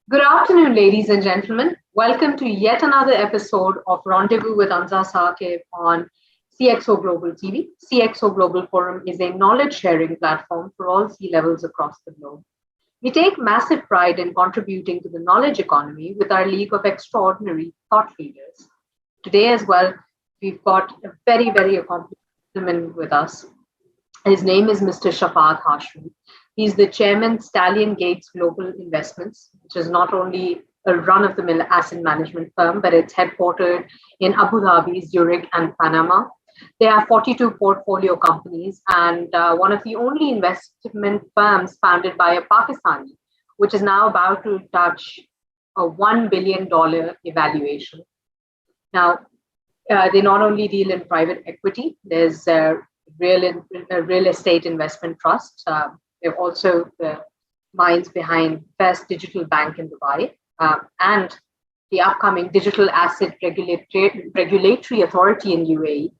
Good afternoon, ladies and gentlemen. Welcome to yet another episode of Rendezvous with Anza Saqib on CxO Global TV. CxO Global Forum is a knowledge sharing platform for all C levels across the globe. We take massive pride in contributing to the knowledge economy with our league of extraordinary thought leaders. Today, as well, we've got a very accomplished gentleman with us. His name is Mr. Shafaat Hashmi. He's the chairman, Stallion Gates Global Investments, which is not only a run-of-the-mill asset management firm, but it's headquartered in Abu Dhabi, Zurich, and Panama. They have 42 portfolio companies and one of the only investment firms founded by a Pakistani, which is now about to touch a $1 billion evaluation. Now, they not only deal in private equity, there's real estate investment trusts. They're also the minds behind First Digital Bank in Dubai and the upcoming Digital Asset Regulatory Authority in UAE.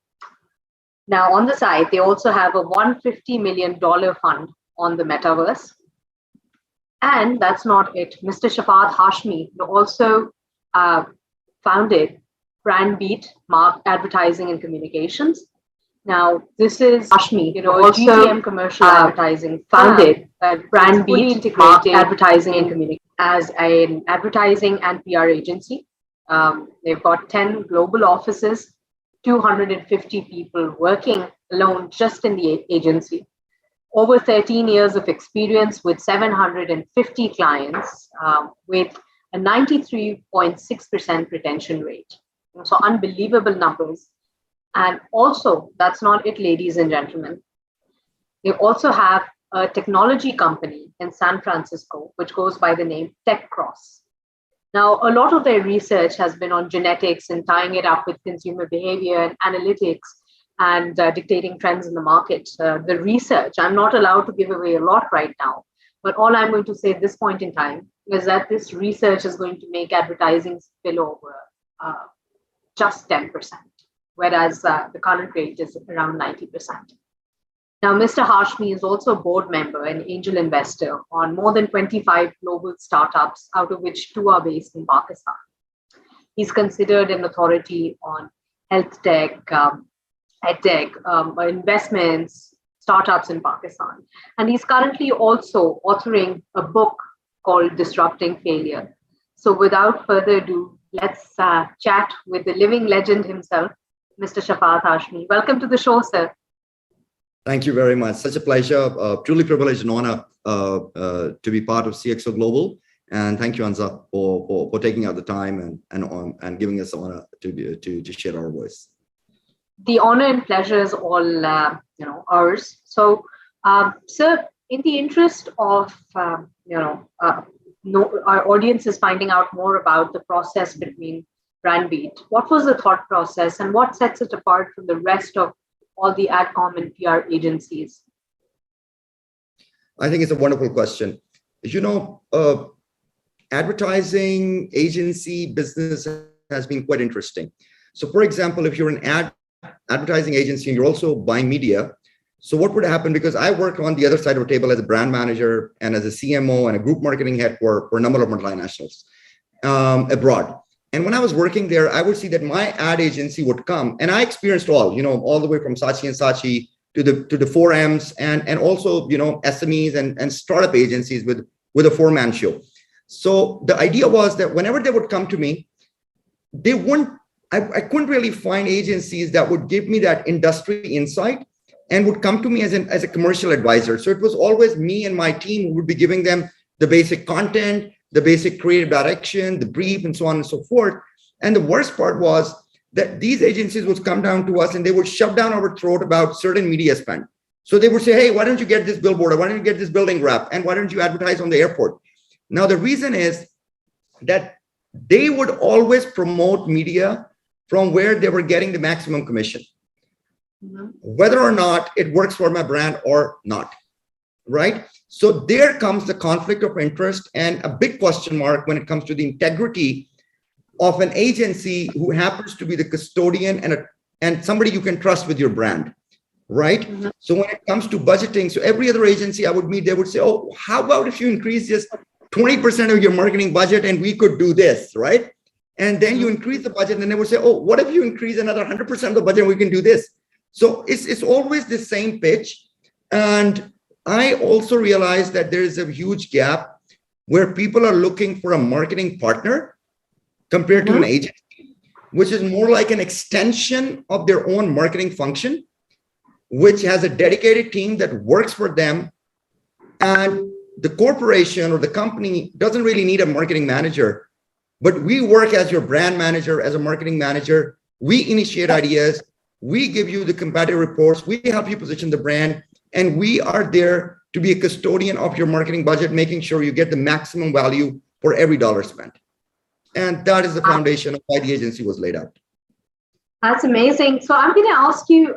Now, on the side, they also have a $150 million fund on the metaverse. And that's not it. Mr. Shafaat Hashmi also founded Brandbeat, Advertising and Communications. Now, this is Hashmi, also GTM commercial advertising, founded Brandbeat, integrated advertising and communication as an advertising and PR agency. They've got 10 global offices, 250 people working alone just in the agency. Over 13 years of experience with 750 clients with a 93.6% retention rate. So unbelievable numbers. And also, that's not it, ladies and gentlemen. They also have a technology company in San Francisco, which goes by the name TechCross. Now, a lot of their research has been on genetics and tying it up with consumer behavior and analytics and dictating trends in the market. The research, I'm not allowed to give away a lot right now, but all I'm going to say at this point in time is that this research is going to make advertising spill over just 10%. Whereas the current rate is around 90%. Now, Mr. Hashmi is also a board member and angel investor on more than 25 global startups, out of which 2 are based in Pakistan. He's considered an authority on health tech, edtech, investments, startups in Pakistan. And he's currently also authoring a book called Disrupting Failure. So without further ado, let's chat with the living legend himself, Mr. Shafaat Hashmi. Welcome to the show, sir. Thank you very much. Such a pleasure, truly privileged and honor to be part of CxO Global. And thank you, Anza, for taking out the time and giving us the honor to share our voice. The honor and pleasure is all ours. So, sir, in the interest of our audience is finding out more about the process between Brandbeat. What was the thought process and what sets it apart from the rest of all the AdCom and PR agencies? I think it's a wonderful question. Advertising agency business has been quite interesting. So for example, if you're an advertising agency and you're also buying media, so what would happen, because I work on the other side of the table as a brand manager and as a CMO and a group marketing head for a number of multinationals abroad. And when I was working there, I would see that my ad agency would come, and I experienced all the way from Saatchi and Saatchi to the 4Ms and also, SMEs and startup agencies with a 4-man show. So the idea was that whenever they would come to me, I couldn't really find agencies that would give me that industry insight and would come to me as a commercial advisor. So it was always me and my team who would be giving them the basic content, the basic creative direction, the brief, and so on and so forth. And the worst part was that these agencies would come down to us and they would shove down our throat about certain media spend. So they would say, hey, why don't you get this billboard? Or why don't you get this building wrap? And why don't you advertise on the airport? Now, the reason is that they would always promote media from where they were getting the maximum commission, whether or not it works for my brand or not, right? So there comes the conflict of interest and a big question mark when it comes to the integrity of an agency who happens to be the custodian and somebody you can trust with your brand, right? So when it comes to budgeting, so every other agency I would meet, they would say, oh, how about if you increase just 20% of your marketing budget and we could do this, right? And then you increase the budget and they would say, oh, what if you increase another 100% of the budget and we can do this? So it's always the same pitch. And I also realized that there is a huge gap where people are looking for a marketing partner compared to an agency, which is more like an extension of their own marketing function, which has a dedicated team that works for them. And the corporation or the company doesn't really need a marketing manager, but we work as your brand manager, as a marketing manager. We initiate ideas. We give you the competitive reports. We help you position the brand. And we are there to be a custodian of your marketing budget, making sure you get the maximum value for every dollar spent. And that is the foundation of why the agency was laid out. That's amazing. So I'm going to ask you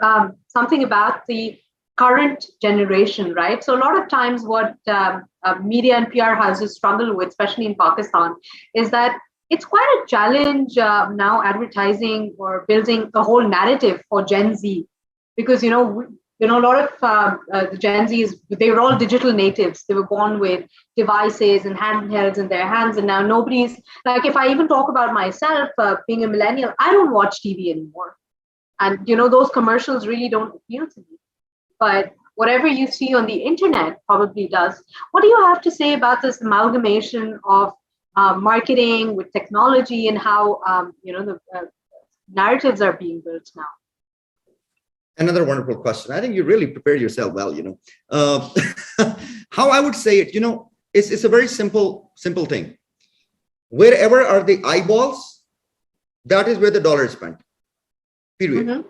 something about the current generation, right? So a lot of times what media and PR houses struggle with, especially in Pakistan, is that it's quite a challenge now advertising or building a whole narrative for Gen Z, because, a lot of the Gen Zs, they were all digital natives. They were born with devices and handhelds in their hands. And now nobody's, like, if I even talk about myself, being a millennial, I don't watch TV anymore. And, those commercials really don't appeal to me. But whatever you see on the internet probably does. What do you have to say about this amalgamation of marketing with technology and how, the narratives are being built now? Another wonderful question. I think you really prepared yourself well, How I would say it, it's a very simple thing. Wherever are the eyeballs, that is where the dollar is spent, period. Mm-hmm.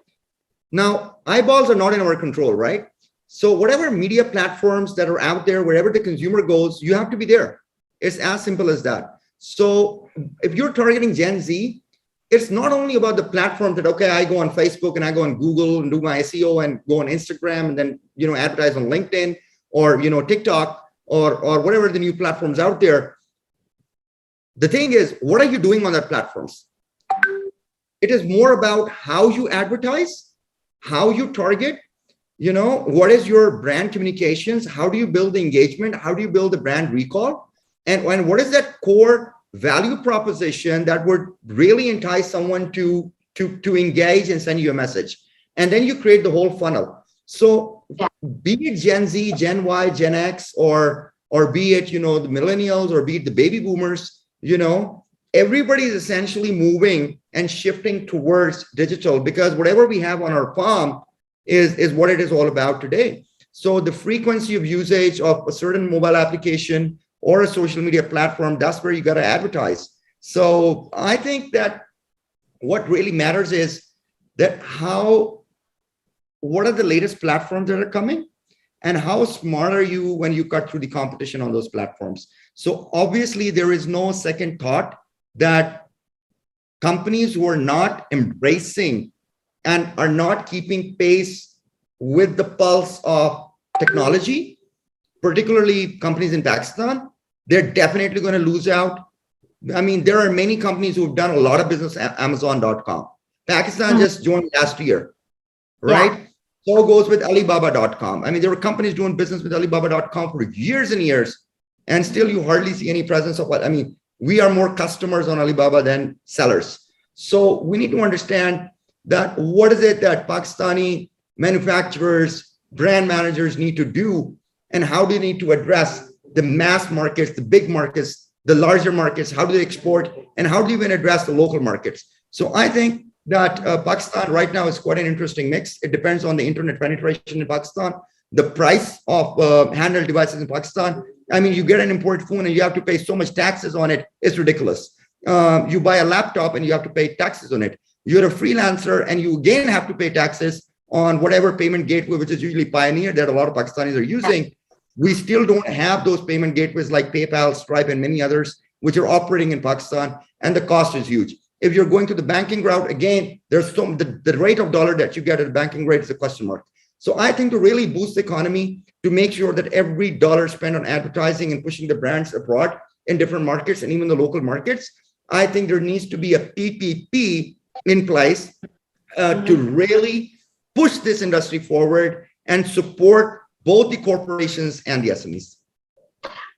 Now, eyeballs are not in our control, right? So whatever media platforms that are out there, wherever the consumer goes, you have to be there. It's as simple as that. So if you're targeting Gen Z, it's not only about the platform that, okay, I go on Facebook and I go on Google and do my SEO and go on Instagram and then, advertise on LinkedIn or, TikTok or whatever the new platforms out there. The thing is, what are you doing on that platforms? It is more about how you advertise, how you target, what is your brand communications? How do you build the engagement? How do you build the brand recall? And what is that core value proposition that would really entice someone to engage and send you a message? And then you create the whole funnel. So be it Gen Z, Gen Y, Gen X, or be it, the millennials, or be it the baby boomers, everybody is essentially moving and shifting towards digital, because whatever we have on our palm is what it is all about today. So the frequency of usage of a certain mobile application or a social media platform, that's where you got to advertise. So I think that what really matters is that what are the latest platforms that are coming and how smart are you when you cut through the competition on those platforms? So obviously there is no second thought that companies who are not embracing and are not keeping pace with the pulse of technology, particularly companies in Pakistan, they're definitely going to lose out. I mean, there are many companies who've done a lot of business at Amazon.com. Pakistan just joined last year, right? Yeah. So goes with Alibaba.com. I mean, there were companies doing business with Alibaba.com for years and years, and still you hardly see any presence of what, I mean, we are more customers on Alibaba than sellers. So we need to understand that what is it that Pakistani manufacturers, brand managers need to do, and how do they need to address the mass markets, the big markets, the larger markets, how do they export, and how do you even address the local markets? So I think that Pakistan right now is quite an interesting mix. It depends on the internet penetration in Pakistan, the price of handheld devices in Pakistan. I mean, you get an imported phone and you have to pay so much taxes on it. It's ridiculous. You buy a laptop and you have to pay taxes on it. You're a freelancer and you again have to pay taxes on whatever payment gateway, which is usually Pioneer, that a lot of Pakistanis are using. We still don't have those payment gateways like PayPal, Stripe, and many others, which are operating in Pakistan, and the cost is huge. If you're going to the banking route, again, there's the rate of dollar that you get at the banking rate is a question mark. So I think to really boost the economy, to make sure that every dollar spent on advertising and pushing the brands abroad in different markets and even the local markets, I think there needs to be a PPP in place to really push this industry forward and support both the corporations and the SMEs.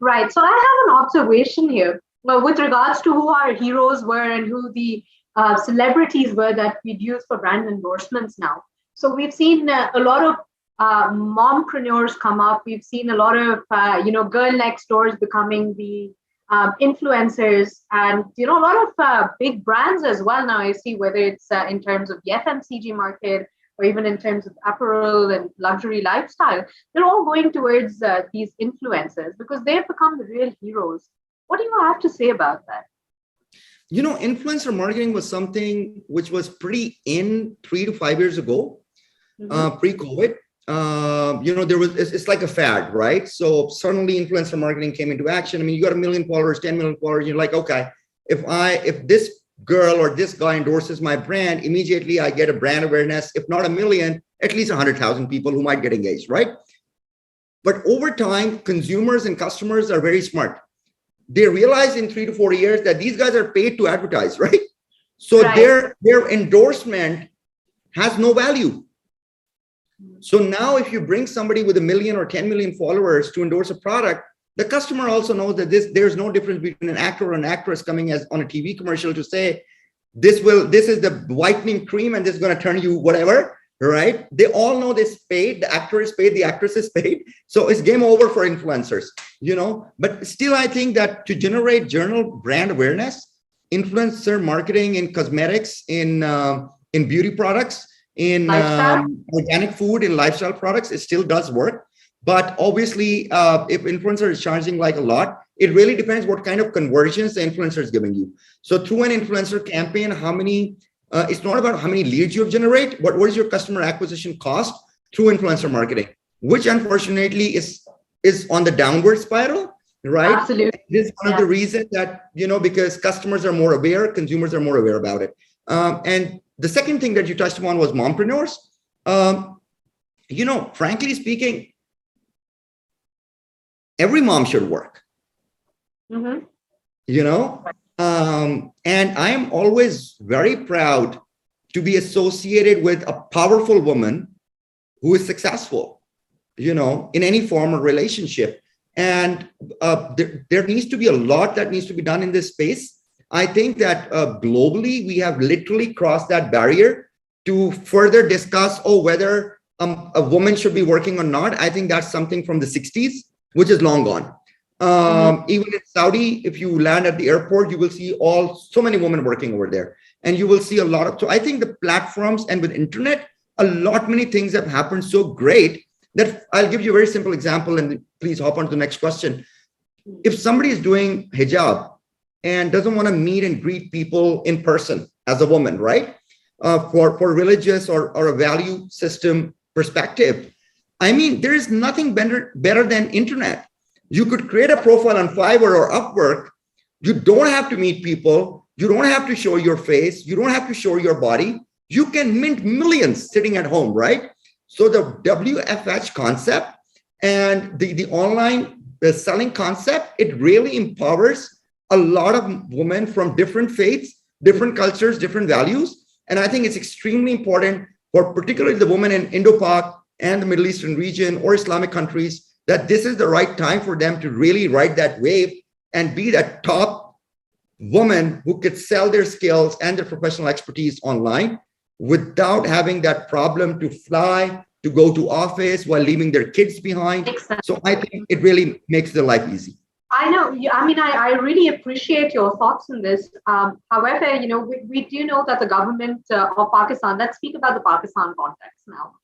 Right. So I have an observation here with regards to who our heroes were and who the celebrities were that we'd use for brand endorsements now. So we've seen a lot of mompreneurs come up. We've seen a lot of, girl next doors becoming the influencers, and, a lot of big brands as well now. I see, whether it's in terms of the FMCG market or even in terms of apparel and luxury lifestyle, they're all going towards these influencers because they've become the real heroes. What do you have to say about that? Influencer marketing was something which was pretty in 3 to 5 years ago, pre-COVID. It's like a fad, right? So suddenly influencer marketing came into action. I mean, you got 1 million followers, 10 million followers, you're like, okay, if this girl or this guy endorses my brand, immediately I get a brand awareness, if not 1 million, at least 100,000 people who might get engaged, right? But over time, consumers and customers are very smart. They realize in 3 to 4 years that these guys are paid to advertise, right? So their endorsement has no value. So now if you bring somebody with 1 million or 10 million followers to endorse a product, the customer also knows that there's no difference between an actor or an actress coming as on a TV commercial to say, this is the whitening cream and this is going to turn you whatever, right? They all know this paid, the actor is paid, the actress is paid. So it's game over for influencers, but still I think that to generate journal brand awareness, influencer marketing in cosmetics, in beauty products, in organic food, in lifestyle products, it still does work. But obviously, if influencer is charging like a lot, it really depends what kind of conversions the influencer is giving you. So through an influencer campaign, it's not about how many leads you generate, but what is your customer acquisition cost through influencer marketing, which unfortunately is on the downward spiral, right? Absolutely. This is one of the reasons that, because customers are more aware, consumers are more aware about it. And the second thing that you touched upon was mompreneurs. Frankly speaking, every mom should work. And I am always very proud to be associated with a powerful woman who is successful, in any form of relationship. And there needs to be a lot that needs to be done in this space. I think that globally, we have literally crossed that barrier to further discuss, whether a woman should be working or not. I think that's something from the 60s, which is long gone. Even in Saudi, if you land at the airport, you will see so many women working over there. And you will see a lot of, so I think the platforms and with internet, many things have happened so great that I'll give you a very simple example and please hop on to the next question. If somebody is doing hijab and doesn't want to meet and greet people in person as a woman, right? For religious or a value system perspective, I mean, there is nothing better than internet. You could create a profile on Fiverr or Upwork. You don't have to meet people. You don't have to show your face. You don't have to show your body. You can mint millions sitting at home, right? So the WFH concept and the online selling concept, it really empowers a lot of women from different faiths, different cultures, different values. And I think it's extremely important for particularly the women in Indo-Pak and the Middle Eastern region or Islamic countries, that this is the right time for them to really ride that wave and be that top woman who could sell their skills and their professional expertise online without having that problem to fly, to go to office while leaving their kids behind. Exactly. So I think it really makes their life easy. I know. I mean, I really appreciate your thoughts on this. However, we do know that the government of Pakistan, let's speak about the Pakistan context now.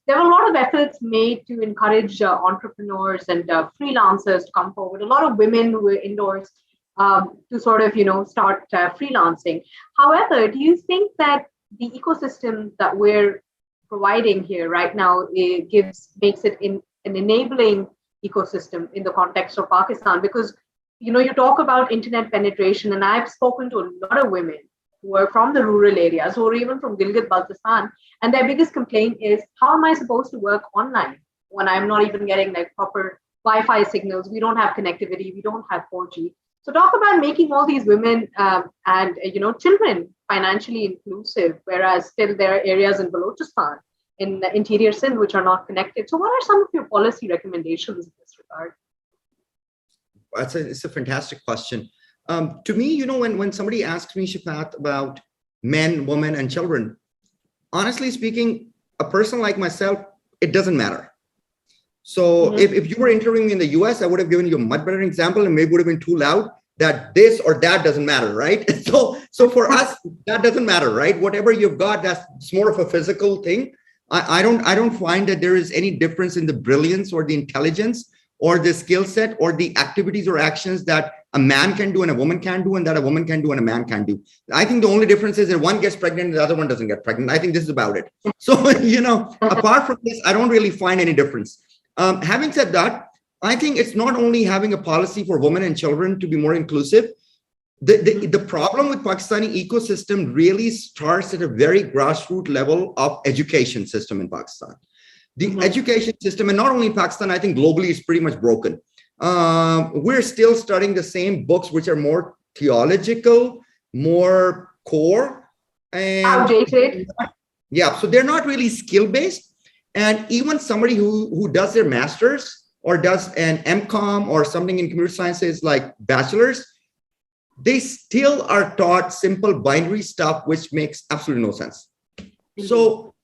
There are a lot of efforts made to encourage entrepreneurs and freelancers to come forward. A lot of women were endorsed to sort of, start freelancing. However, do you think that the ecosystem that we're providing here right now makes it an enabling ecosystem in the context of Pakistan? Because, you talk about internet penetration, and I've spoken to a lot of women who are from the rural areas or even from Gilgit-Baltistan, and their biggest complaint is, how am I supposed to work online when I'm not even getting like proper Wi-Fi signals? We don't have connectivity, we don't have 4G. So talk about making all these women and children financially inclusive, whereas still there are areas in Balochistan, in the interior Sindh, which are not connected. So what are some of your policy recommendations in this regard? It's a fantastic question. To me, when somebody asks me, Shafaat, about men, women, and children, honestly speaking, a person like myself, it doesn't matter. So if you were interviewing me in the US, I would have given you a much better example and maybe would have been too loud that this or that doesn't matter, right? So for us, that doesn't matter, right? Whatever you've got, that's more of a physical thing. I don't find that there is any difference in the brilliance or the intelligence or the skill set or the activities or actions that a man can do and a woman can do and that a woman can do and a man can do. I think the only difference is that one gets pregnant and the other one doesn't get pregnant. I think this is about it. So, apart from this, I don't really find any difference. Having said that, I think it's not only having a policy for women and children to be more inclusive. The problem with Pakistani ecosystem really starts at a very grassroots level of education system in Pakistan. The education system, and not only in Pakistan, I think globally is pretty much broken. We're still studying the same books, which are more theological, more core, and outdated. Yeah, so they're not really skill-based. And even somebody who does their master's or does an MCOM or something in computer sciences like bachelor's, they still are taught simple binary stuff, which makes absolutely no sense. So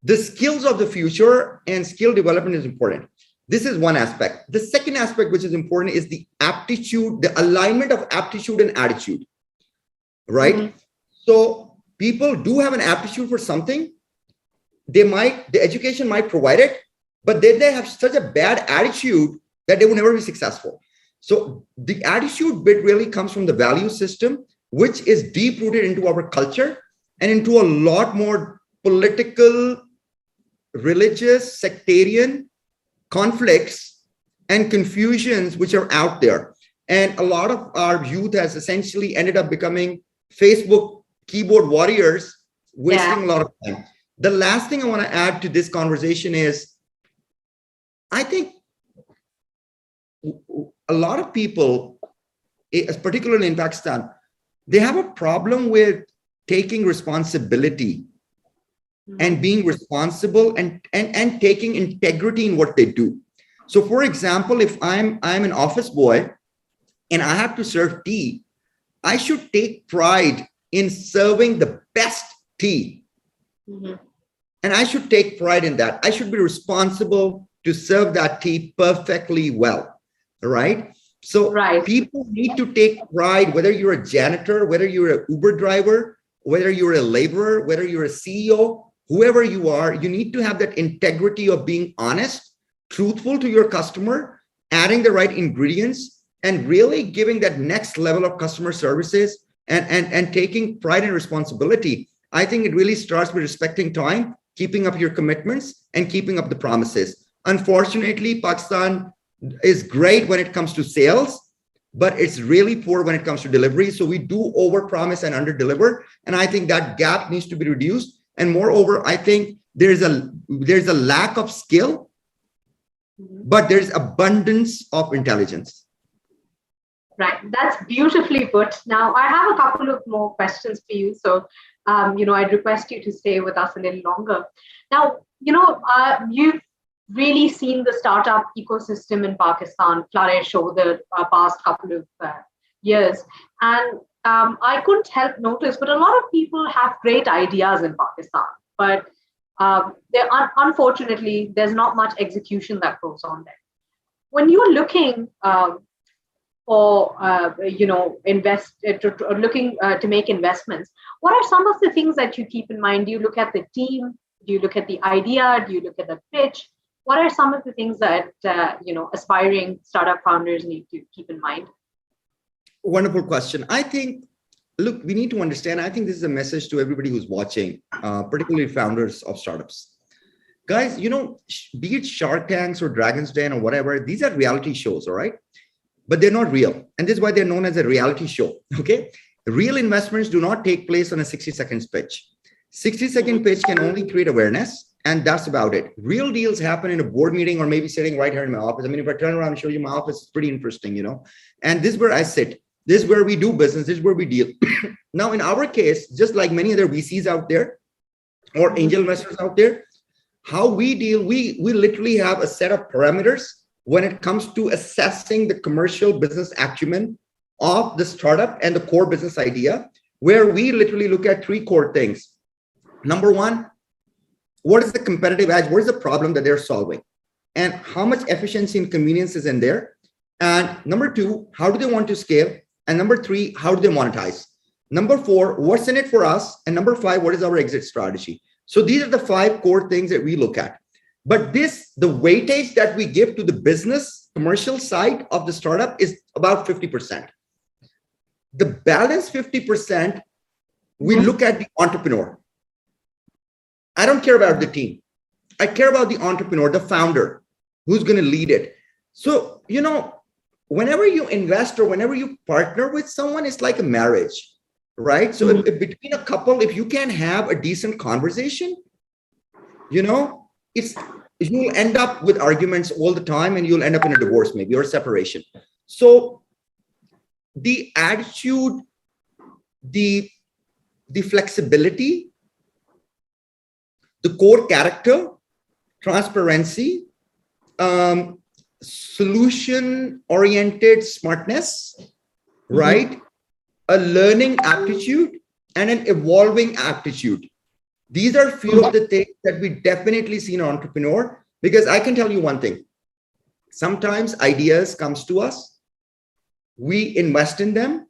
the skills of the future and skill development is important. This is one aspect. The second aspect, which is important, is the aptitude, the alignment of aptitude and attitude, right? So people do have an aptitude for something. The education might provide it, but then they have such a bad attitude that they will never be successful. So the attitude bit really comes from the value system, which is deep rooted into our culture and into a lot more political, religious, sectarian conflicts and confusions which are out there. And a lot of our youth has essentially ended up becoming Facebook keyboard warriors, wasting a lot of time. The last thing I want to add to this conversation is, I think a lot of people, particularly in Pakistan, they have a problem with taking responsibility and being responsible and taking integrity in what they do. So for example, if I'm an office boy and I have to serve tea, I should take pride in serving the best tea. And I should take pride in that. I should be responsible to serve that tea perfectly well, right? So people need to take pride, whether you're a janitor, whether you're an Uber driver, whether you're a laborer, whether you're a CEO, whoever you are, you need to have that integrity of being honest, truthful to your customer, adding the right ingredients, and really giving that next level of customer services and taking pride and responsibility. I think it really starts with respecting time, keeping up your commitments, and keeping up the promises. Unfortunately, Pakistan is great when it comes to sales, but it's really poor when it comes to delivery. So we do overpromise and underdeliver, and I think that gap needs to be reduced. And moreover, I think there's a lack of skill, but there's abundance of intelligence. Right, that's beautifully put. Now, I have a couple of more questions for you. So, I'd request you to stay with us a little longer. Now, you've really seen the startup ecosystem in Pakistan flourish over the past couple of years. And I couldn't help notice, but a lot of people have great ideas in Pakistan, but unfortunately, there's not much execution that goes on there. When you're looking for to make investments, what are some of the things that you keep in mind? Do you look at the team? Do you look at the idea? Do you look at the pitch? What are some of the things that aspiring startup founders need to keep in mind? Wonderful question. I think, look, we need to understand, I think this is a message to everybody who's watching, particularly founders of startups. Guys, be it Shark Tanks or Dragon's Den or whatever, these are reality shows, all right? But they're not real. And this is why they're known as a reality show, okay? Real investments do not take place on a 60-second pitch. 60-second pitch can only create awareness, and that's about it. Real deals happen in a board meeting or maybe sitting right here in my office. I mean, if I turn around and show you my office, it's pretty interesting, And this is where I sit. This is where we do business. This is where we deal. Now, in our case, just like many other VCs out there or angel investors out there, how we deal, we literally have a set of parameters when it comes to assessing the commercial business acumen of the startup and the core business idea, where we literally look at three core things. Number one, what is the competitive edge? What is the problem that they're solving? And how much efficiency and convenience is in there? And number two, how do they want to scale? And number three, how do they monetize? Number four, what's in it for us? And number five, what is our exit strategy? So these are the five core things that we look at. But the weightage that we give to the business commercial side of the startup is about 50%. The balance 50%, we look at the entrepreneur. I don't care about the team. I care about the entrepreneur, the founder, who's going to lead it. So, whenever you invest or whenever you partner with someone, it's like a marriage, right? So if between a couple, if you can have a decent conversation, you'll end up with arguments all the time and you'll end up in a divorce maybe or separation. So the attitude, the flexibility, the core character, transparency, solution-oriented smartness, right? A learning aptitude and an evolving aptitude. These are few of the things that we definitely see in an entrepreneur, because I can tell you one thing. Sometimes ideas comes to us, we invest in them,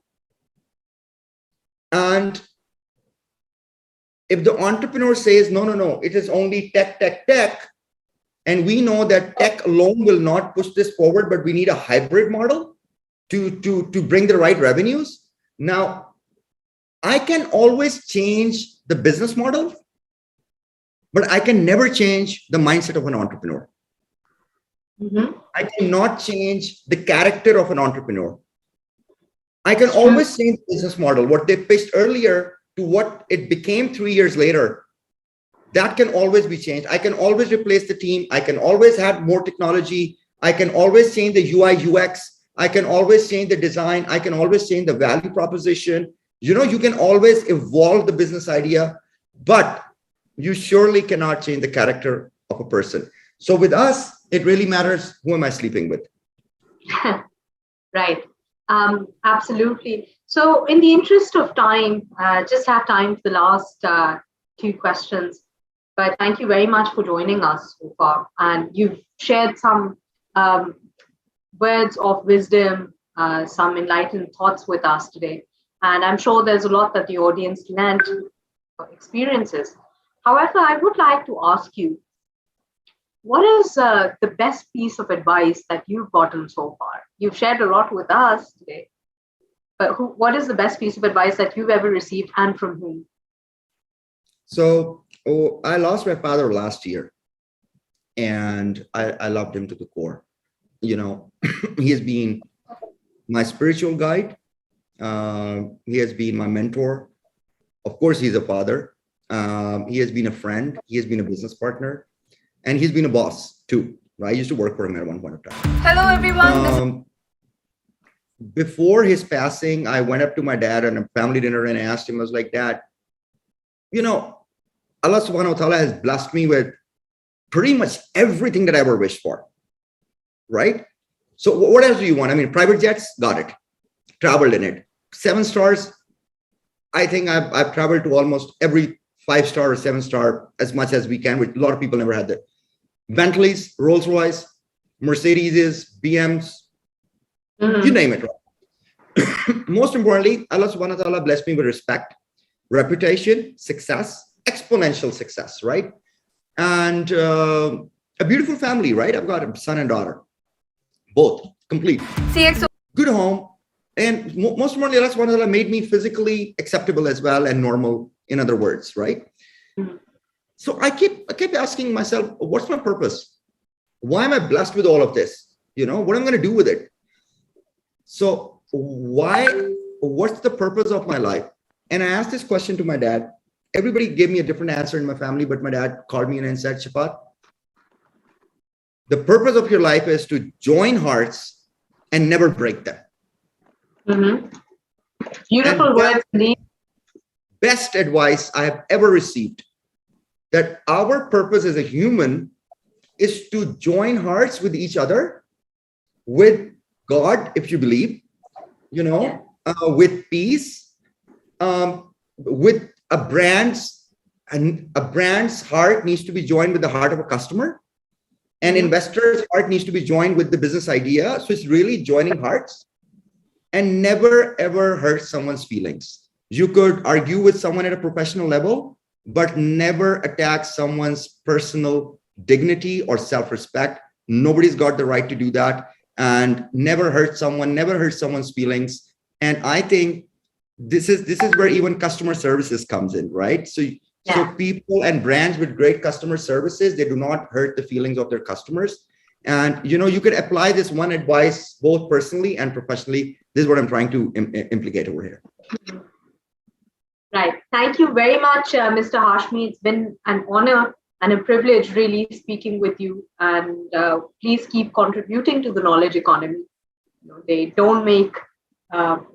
and if the entrepreneur says, no, it is only tech, and we know that tech alone will not push this forward, but we need a hybrid model to bring the right revenues. Now, I can always change the business model, but I can never change the mindset of an entrepreneur. I cannot change the character of an entrepreneur. I can always change the business model, what they pitched earlier to what it became 3 years later. That can always be changed. I can always replace the team. I can always add more technology. I can always change the UI, UX. I can always change the design. I can always change the value proposition. You can always evolve the business idea, but you surely cannot change the character of a person. So with us, it really matters, who am I sleeping with? Right. Absolutely. So in the interest of time, just have time for the last few questions. But thank you very much for joining us so far. And you've shared some words of wisdom, some enlightened thoughts with us today. And I'm sure there's a lot that the audience learned or experiences. However, I would like to ask you, what is the best piece of advice that you've gotten so far? You've shared a lot with us today, but what is the best piece of advice that you've ever received, and from whom? So I lost my father last year, and I loved him to the core. He has been my spiritual guide. He has been my mentor. Of course, he's a father. He has been a friend. He has been a business partner. And he's been a boss too. I used to work for him at one point of time. Hello, everyone. Before his passing, I went up to my dad at a family dinner and asked him, I was like, Dad, Allah subhanahu wa ta'ala has blessed me with pretty much everything that I ever wished for, right? So what else do you want? I mean, private jets, got it. Traveled in it. 7 stars, I think I've traveled to almost every 5-star or 7-star as much as we can, which a lot of people never had that. Bentleys, Rolls Royce, Mercedes, BMs, you name it. Right? Most importantly, Allah subhanahu wa ta'ala blessed me with respect, reputation, success, exponential success, right? And a beautiful family, right? I've got a son and daughter, both complete. CxO. Good home. And most importantly, Allah subhanahu wa ta'ala made me physically acceptable as well and normal, in other words, right? So I kept asking myself, what's my purpose? Why am I blessed with all of this? What am I going to do with it? So what's the purpose of my life? And I asked this question to my dad. Everybody gave me a different answer in my family, but my dad called me in and said, Shafaat, the purpose of your life is to join hearts and never break them. Beautiful words, indeed. Best advice I have ever received, that our purpose as a human is to join hearts with each other with God, if you believe, with peace, with a brand's heart needs to be joined with the heart of a customer, and investor's heart needs to be joined with the business idea. So it's really joining hearts, and never ever hurt someone's feelings. You could argue with someone at a professional level, but never attack someone's personal dignity or self-respect. Nobody's got the right to do that, and never hurt someone's feelings. And I think this is where even customer services comes in, right? So people and brands with great customer services, they do not hurt the feelings of their customers. And you could apply this one advice both personally and professionally. This is what I'm trying to implicate over here. Right. Thank you very much, Mr. Hashmi. It's been an honor and a privilege really speaking with you. And please keep contributing to the knowledge economy. They don't make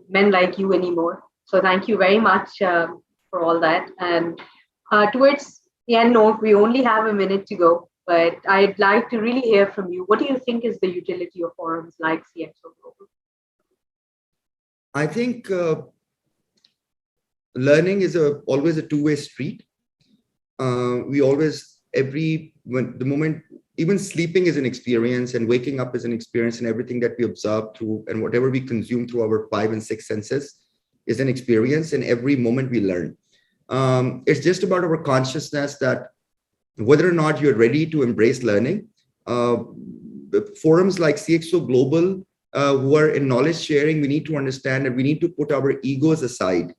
men like you anymore. So thank you very much for all that. And towards the end note, we only have a minute to go, but I'd like to really hear from you. What do you think is the utility of forums like CxO Global? I think learning is always a two-way street. We always, even sleeping is an experience, and waking up is an experience, and everything that we observe through and whatever we consume through our 5 and 6 senses is an experience, and every moment we learn. It's just about our consciousness that whether or not you're ready to embrace learning. Forums like CxO Global, who are in knowledge sharing, we need to understand that we need to put our egos aside.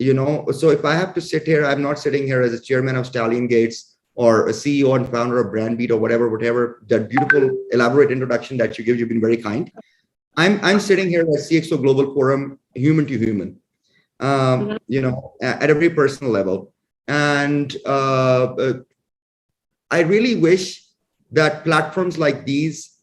So if I have to sit here, I'm not sitting here as a chairman of Stallion Gates or a CEO and founder of Brandbeat or whatever, that beautiful elaborate introduction that you give. You've been very kind. I'm sitting here at CxO Global Forum, human to human, at a very personal level. And I really wish that platforms like these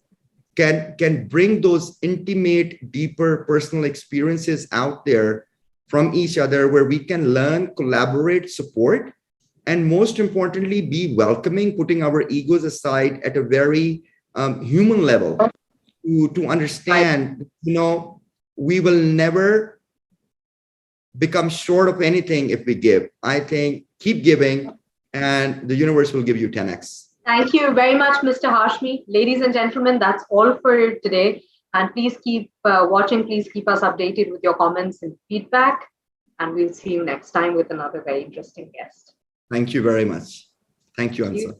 can bring those intimate, deeper personal experiences out there from each other, where we can learn, collaborate, support, and most importantly, be welcoming, putting our egos aside at a very human level to understand, we will never become short of anything if we give. I think keep giving, and the universe will give you 10x. Thank you very much, Mr. Hashmi. Ladies and gentlemen, that's all for today. And please keep watching. Please keep us updated with your comments and feedback. And we'll see you next time with another very interesting guest. Thank you very much. Thank you, Anza.